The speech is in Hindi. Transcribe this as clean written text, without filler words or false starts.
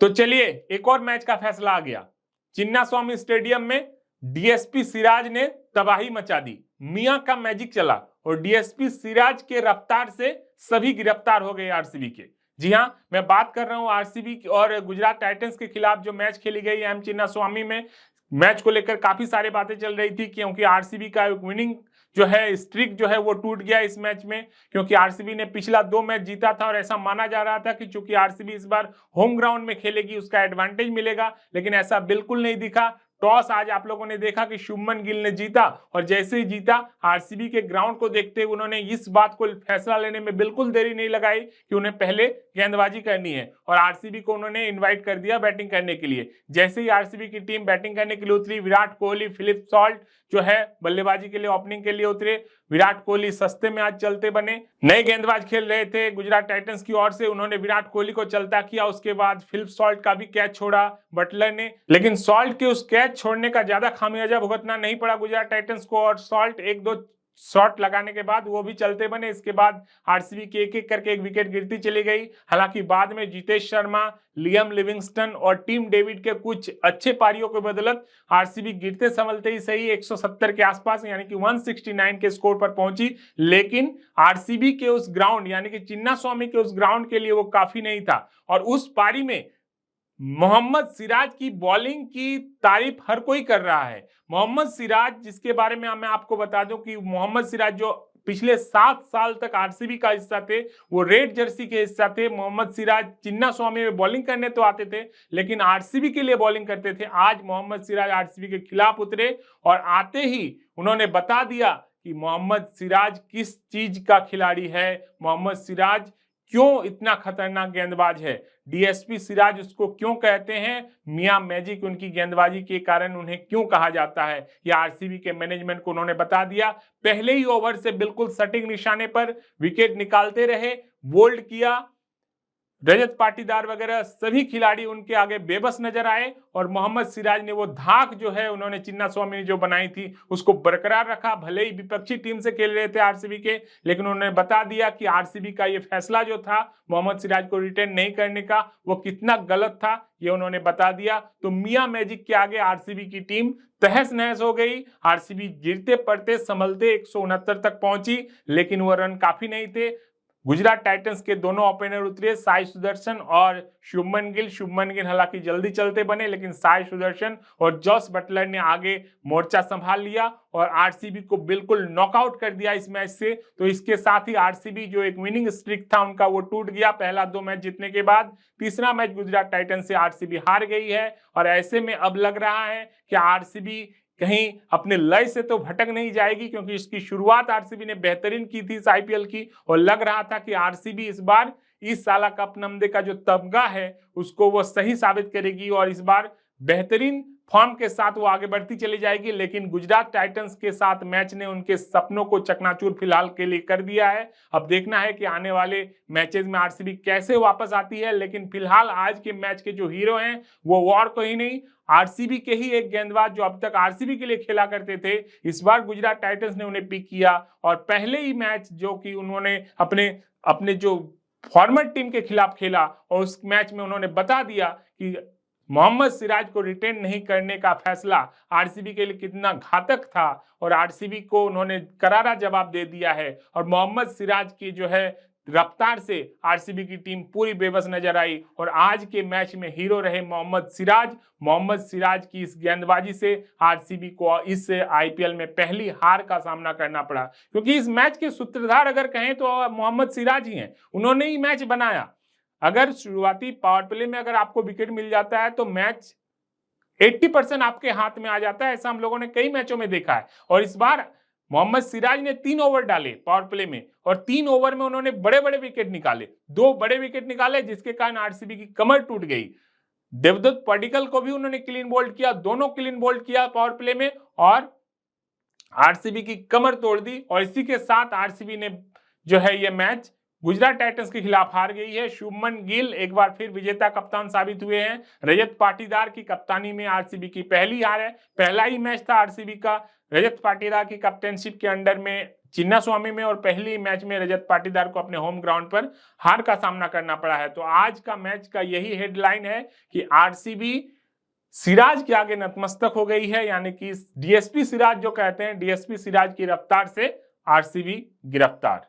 तो चलिए एक और मैच का फैसला आ गया। चिन्नास्वामी स्टेडियम में डीएसपी सिराज ने तबाही मचा दी। मियां का मैजिक चला और डीएसपी सिराज के रफ्तार से सभी गिरफ्तार हो गए आरसीबी के। जी हां, मैं बात कर रहा हूं आरसीबी और गुजरात टाइटंस के खिलाफ जो मैच खेली गई एम चिन्नास्वामी में। मैच को लेकर काफी सारी बातें चल रही थी क्योंकि आरसीबी का विनिंग जो है स्ट्रिक जो है वो टूट गया इस मैच में, क्योंकि आरसीबी ने पिछला 2 मैच जीता था और ऐसा माना जा रहा था कि चूंकि आरसीबी इस बार होम ग्राउंड में खेलेगी उसका एडवांटेज मिलेगा, लेकिन ऐसा बिल्कुल नहीं दिखा। टॉस आज आप लोगों ने देखा कि शुभमन गिल ने जीता और जैसे ही जीता आरसीबी के ग्राउंड को देखते हुए उन्होंने इस बात को फैसला लेने में बिल्कुल देरी नहीं लगाई कि उन्हें पहले गेंदबाजी करनी है और आरसीबी को उन्होंने इनवाइट कर दिया बैटिंग करने के लिए। जैसे ही आरसीबी की टीम बैटिंग करने के लिए उतरी, विराट कोहली, फिलिप सॉल्ट जो है बल्लेबाजी के लिए ओपनिंग के लिए उतरे। विराट कोहली सस्ते में आज चलते बने। नए गेंदबाज खेल रहे थे गुजरात टाइटंस की ओर से, उन्होंने विराट कोहली को चलता किया। उसके बाद फिलिप सॉल्ट का भी कैच छोड़ा बटलर ने, लेकिन सॉल्ट के उस कैच छोड़ने का ज्यादा खामियाजा भुगतना नहीं पड़ा गुजरात टाइटंस को और सॉल्ट एक दो शॉट लगाने के बाद वो भी चलते बने। इसके बाद आरसीबी की एक एक करके एक विकेट गिरती चली गई। हालांकि बाद में जितेश शर्मा, लियम लिविंगस्टन और टीम डेविड के कुछ अच्छे पारियों के बदौलत आरसीबी गिरते संभलते ही सही 170 के आसपास यानी कि 169 के स्कोर पर पहुंची, लेकिन आरसीबी के उस ग्राउंड यानी कि चिन्नास्वामी के उस ग्राउंड के लिए वो काफी नहीं था। और उस पारी में मोहम्मद सिराज की बॉलिंग की तारीफ हर कोई कर रहा है। मोहम्मद सिराज, जिसके बारे में मैं आपको बता दूं कि मोहम्मद सिराज जो पिछले 7 साल तक आरसीबी का हिस्सा थे, वो रेड जर्सी के हिस्सा थे। मोहम्मद सिराज चिन्नास्वामी में बॉलिंग करने तो आते थे लेकिन आरसीबी के लिए बॉलिंग करते थे। आज मोहम्मद सिराज आरसीबी के खिलाफ उतरे और आते ही उन्होंने बता दिया कि मोहम्मद सिराज किस चीज का खिलाड़ी है, मोहम्मद सिराज क्यों इतना खतरनाक गेंदबाज है, डीएसपी सिराज उसको क्यों कहते हैं, मियां मैजिक उनकी गेंदबाजी के कारण उन्हें क्यों कहा जाता है। यह आरसीबी के मैनेजमेंट को उन्होंने बता दिया। पहले ही ओवर से बिल्कुल सटीक निशाने पर विकेट निकालते रहे, बोल्ड किया। रजत पाटीदार वगैरह सभी खिलाड़ी उनके आगे बेबस नजर आए और मोहम्मद सिराज ने वो धाक जो है उन्होंने चिन्नास्वामी ने जो बनाई थी उसको बरकरार रखा। भले ही विपक्षी टीम से खेल रहे थे आरसीबी के, लेकिन उन्होंने बता दिया कि आरसीबी का ये फैसला जो था मोहम्मद सिराज को रिटेन नहीं करने का वो कितना गलत था, ये उन्होंने बता दिया। तो मियां मैजिक के आगे आरसीबी की टीम तहस नहस हो गई। आरसीबी गिरते पड़ते संभलते 169 तक पहुंची, लेकिन वो रन काफी नहीं थे। गुजरात टाइटंस के दोनों ओपनर उतरे, साई सुदर्शन और शुभमन गिल। शुभमन गिल हालांकि जल्दी चलते बने, लेकिन साई सुदर्शन और जॉस बटलर ने आगे मोर्चा संभाल लिया और आरसीबी को बिल्कुल नॉकआउट कर दिया इस मैच से। तो इसके साथ ही आरसीबी जो एक विनिंग स्ट्रिक था उनका वो टूट गया। पहला 2 मैच जीतने के बाद तीसरा मैच गुजरात टाइटंस से आरसीबी हार गई है और ऐसे में अब लग रहा है कि आरसीबी कहीं अपने लय से तो भटक नहीं जाएगी, क्योंकि इसकी शुरुआत आरसीबी ने बेहतरीन की थी इस आईपीएल की और लग रहा था कि आरसीबी इस बार इस साल कप नमदे का जो तमगा है उसको वो सही साबित करेगी और इस बार बेहतरीन फॉर्म के साथ वो आगे बढ़ती चली जाएगी। लेकिन गुजरात टाइटंस के साथ मैच ने उनके सपनों को चकनाचूर फिलहाल के लिए कर दिया है। अब देखना है कि आने वाले मैचेस में आरसीबी कैसे वापस आती है, लेकिन फिलहाल आज के मैच के जो हीरो हैं वो और कोई नहीं, आरसीबी के ही एक गेंदबाज जो अब तक आरसीबी के लिए खेला करते थे। इस बार गुजरात टाइटंस ने उन्हें पिक किया और पहले ही मैच जो कि उन्होंने अपने अपने जो फॉर्मेट टीम के खिलाफ खेला और उस मैच में उन्होंने बता दिया कि मोहम्मद सिराज को रिटेन नहीं करने का फैसला आरसीबी के लिए कितना घातक था और आरसीबी को उन्होंने करारा जवाब दे दिया है। और मोहम्मद सिराज की जो है रफ्तार से आरसीबी की टीम पूरी बेबस नजर आई और आज के मैच में हीरो रहे मोहम्मद सिराज। मोहम्मद सिराज की इस गेंदबाजी से आरसीबी को इस आईपीएल में पहली हार का सामना करना पड़ा, क्योंकि इस मैच के सूत्रधार अगर कहें तो मोहम्मद सिराज ही हैं। उन्होंने ही मैच बनाया। अगर शुरुआती पावर प्ले में अगर आपको विकेट मिल जाता है तो मैच 80% आपके हाथ में आ जाता है। ऐसा हम लोगों ने कई मैचों में देखा है और इस बार मोहम्मद सिराज ने 3 ओवर डाले पावर प्ले में और 3 ओवर में उन्होंने बड़े बड़े विकेट निकाले, 2 बड़े विकेट निकाले जिसके कारण आरसीबी की कमर टूट गई। देवदत्त पडिक्कल को भी उन्होंने क्लीन बोल्ड किया, दोनों क्लीन बोल्ड किया पावर प्ले में और आरसीबी की कमर तोड़ दी और इसी के साथ आरसीबी ने जो है ये मैच गुजरात टाइटंस के खिलाफ हार गई है। शुभमन गिल एक बार फिर विजेता कप्तान साबित हुए हैं। रजत पाटीदार की कप्तानी में आरसीबी की पहली हार है। पहला ही मैच था आरसीबी का रजत पाटीदार की कैप्टनशिप के अंडर में चिन्नास्वामी में और पहली मैच में रजत पाटीदार को अपने होम ग्राउंड पर हार का सामना करना पड़ा है। तो आज का मैच का यही हेडलाइन है कि आरसीबी सिराज के आगे नतमस्तक हो गई है, यानी कि डीएसपी सिराज जो कहते हैं, डीएसपी सिराज की रफ्तार से आरसीबी गिरफ्तार।